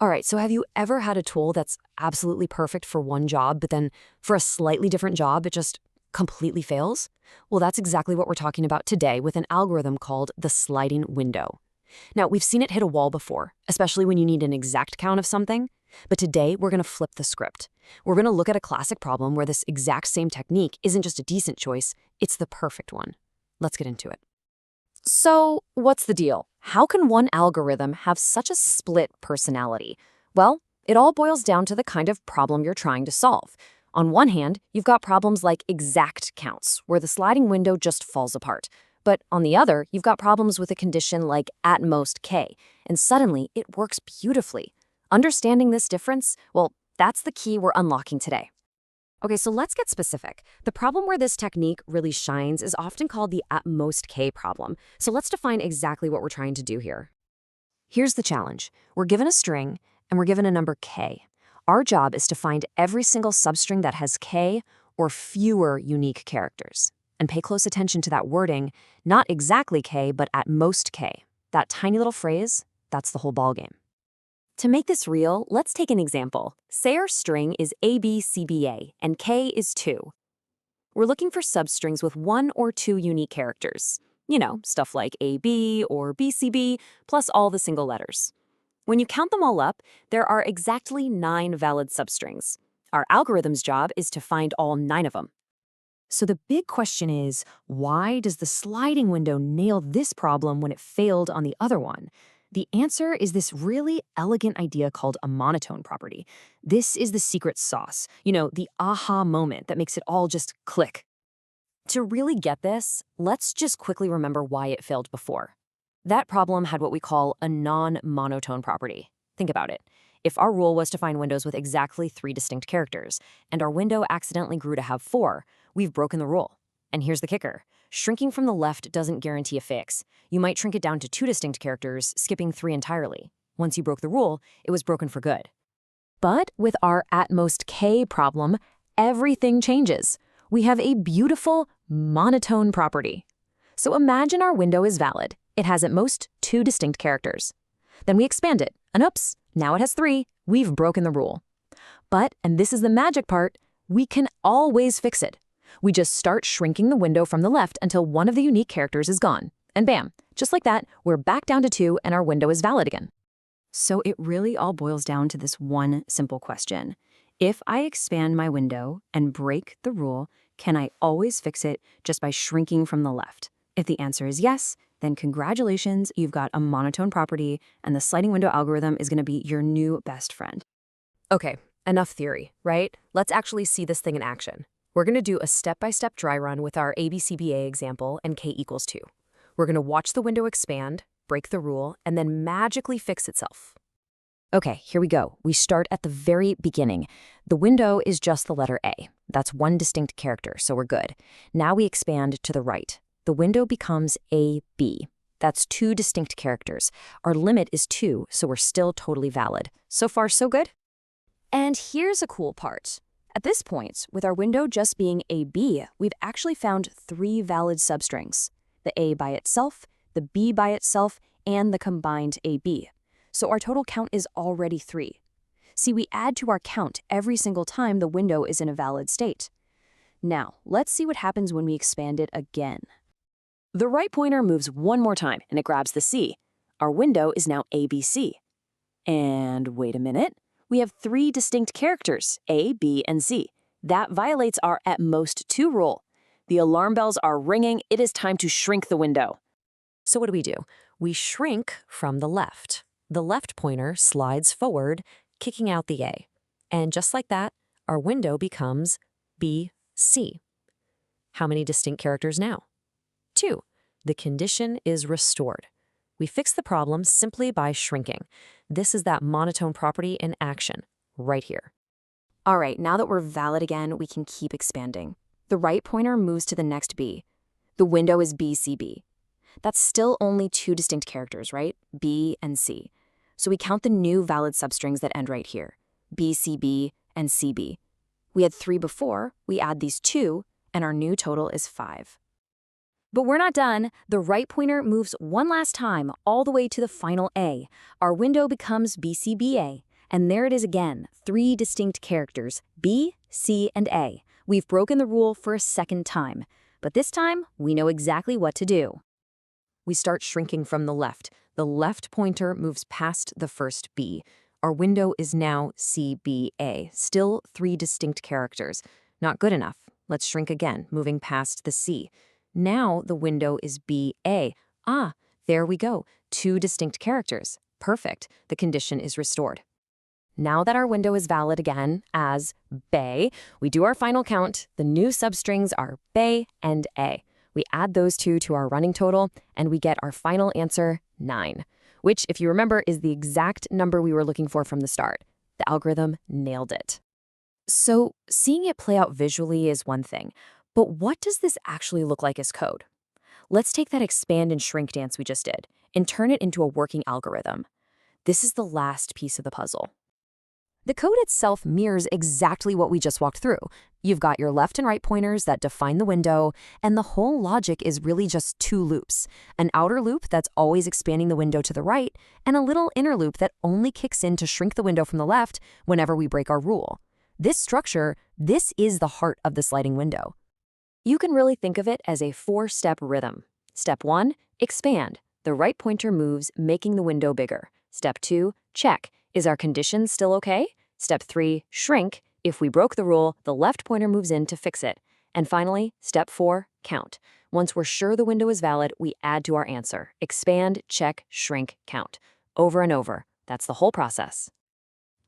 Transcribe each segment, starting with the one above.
All right, so have you ever had a tool that's absolutely perfect for one job, but then for a slightly different job, it just completely fails? Well, that's exactly what we're talking about today with an algorithm called the sliding window. Now, we've seen it hit a wall before, especially when you need an exact count of something. But today, we're going to flip the script. We're going to look at a classic problem where this exact same technique isn't just a decent choice, it's the perfect one. Let's get into it. So, what's the deal? How can one algorithm have such a split personality? Well, it all boils down to the kind of problem you're trying to solve. On one hand, you've got problems like exact counts, where the sliding window just falls apart. But on the other, you've got problems with a condition like at most k, and suddenly it works beautifully. Understanding this difference, well, that's the key we're unlocking today. Okay, so let's get specific. The problem where this technique really shines is often called the at most k problem. So let's define exactly what we're trying to do here. Here's the challenge. We're given a string, and we're given a number k. Our job is to find every single substring that has k or fewer unique characters. And pay close attention to that wording, not exactly k, but at most k. That tiny little phrase, that's the whole ballgame. To make this real, let's take an example. Say our string is abcba and k is 2. We're looking for substrings with 1 or 2 unique characters. You know, stuff like ab or bcb, plus all the single letters. When you count them all up, there are exactly 9 valid substrings. Our algorithm's job is to find all 9 of them. So the big question is, why does the sliding window nail this problem when it failed on the other one? The answer is this really elegant idea called a monotone property. This is the secret sauce, the aha moment that makes it all just click. To really get this, let's just quickly remember why it failed before. That problem had what we call a non-monotone property. Think about it. If our rule was to find windows with exactly 3 distinct characters, and our window accidentally grew to have 4, we've broken the rule. And here's the kicker. Shrinking from the left doesn't guarantee a fix. You might shrink it down to 2 distinct characters, skipping 3 entirely. Once you broke the rule, it was broken for good. But with our at most k problem, everything changes. We have a beautiful monotone property. So imagine our window is valid. It has at most 2 distinct characters. Then we expand it, and oops, now it has 3. We've broken the rule. But, and this is the magic part, we can always fix it. We just start shrinking the window from the left until one of the unique characters is gone. And bam, just like that, we're back down to 2 and our window is valid again. So it really all boils down to this one simple question. If I expand my window and break the rule, can I always fix it just by shrinking from the left? If the answer is yes, then congratulations, you've got a monotone property and the sliding window algorithm is going to be your new best friend. Okay, enough theory, right? Let's actually see this thing in action. We're going to do a step-by-step dry run with our abcba example and k equals 2. We're going to watch the window expand, break the rule, and then magically fix itself. Okay, here we go. We start at the very beginning. The window is just the letter A. That's 1 distinct character, so we're good. Now we expand to the right. The window becomes AB. That's 2 distinct characters. Our limit is 2, so we're still totally valid. So far, so good? And here's a cool part. At this point, with our window just being AB, we've actually found 3 valid substrings. The A by itself, the B by itself, and the combined AB. So our total count is already 3. See, we add to our count every single time the window is in a valid state. Now, let's see what happens when we expand it again. The right pointer moves one more time and it grabs the C. Our window is now ABC. And wait a minute. We have 3 distinct characters, A, B, and C. That violates our at most 2 rule. The alarm bells are ringing. It is time to shrink the window. So what do? We shrink from the left. The left pointer slides forward, kicking out the A. And just like that, our window becomes BC. How many distinct characters now? 2. The condition is restored. We fix the problem simply by shrinking. This is that monotone property in action, right here. All right, now that we're valid again, we can keep expanding. The right pointer moves to the next B. The window is BCB. That's still only 2 distinct characters, right? B and C. So we count the new valid substrings that end right here, BCB and CB. We had 3 before, we add these 2, and our new total is 5. But we're not done. The right pointer moves one last time all the way to the final A. Our window becomes BCBA. And there it is again, 3 distinct characters, B, C, and A. We've broken the rule for a second time, but this time we know exactly what to do. We start shrinking from the left. The left pointer moves past the first B. Our window is now CBA, still 3 distinct characters. Not good enough. Let's shrink again, moving past the C. Now the window is BA. Ah, there we go, 2 distinct characters. Perfect, the condition is restored. Now that our window is valid again as bay, we do our final count. The new substrings are bay and A. We add those 2 to our running total, and we get our final answer, 9, which, if you remember, is the exact number we were looking for from the start. The algorithm nailed it. So seeing it play out visually is one thing, but what does this actually look like as code? Let's take that expand and shrink dance we just did and turn it into a working algorithm. This is the last piece of the puzzle. The code itself mirrors exactly what we just walked through. You've got your left and right pointers that define the window, and the whole logic is really just 2 loops. An outer loop that's always expanding the window to the right, and a little inner loop that only kicks in to shrink the window from the left whenever we break our rule. This structure, this is the heart of the sliding window. You can really think of it as a 4-step rhythm. Step 1, expand. The right pointer moves, making the window bigger. Step 2, check. Is our condition still okay? Step 3, shrink. If we broke the rule, the left pointer moves in to fix it. And finally, step 4, count. Once we're sure the window is valid, we add to our answer. Expand, check, shrink, count. Over and over. That's the whole process.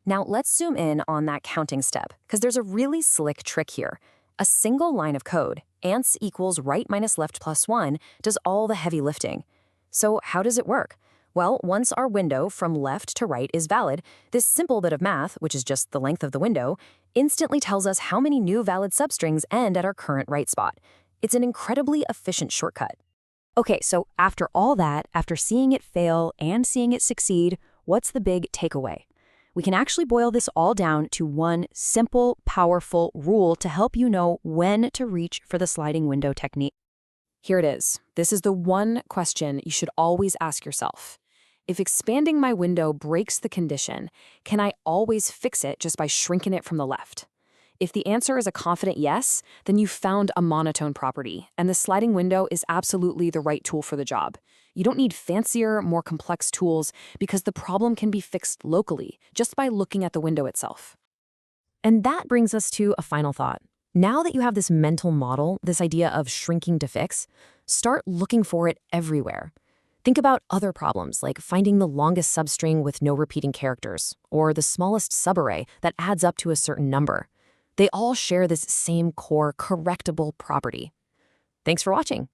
Now let's zoom in on that counting step, because there's a really slick trick here. A single line of code, ants equals right minus left plus 1, does all the heavy lifting. So how does it work? Well, once our window from left to right is valid, this simple bit of math, which is just the length of the window, instantly tells us how many new valid substrings end at our current right spot. It's an incredibly efficient shortcut. Okay, so after all that, after seeing it fail and seeing it succeed, what's the big takeaway? We can actually boil this all down to one simple, powerful rule to help you know when to reach for the sliding window technique. Here it is. This is the one question you should always ask yourself. If expanding my window breaks the condition, can I always fix it just by shrinking it from the left? If the answer is a confident yes, then you've found a monotone property, and the sliding window is absolutely the right tool for the job. You don't need fancier, more complex tools because the problem can be fixed locally, just by looking at the window itself. And that brings us to a final thought. Now that you have this mental model, this idea of shrinking to fix, start looking for it everywhere. Think about other problems like finding the longest substring with no repeating characters, or the smallest subarray that adds up to a certain number. They all share this same core correctable property. Thanks for watching.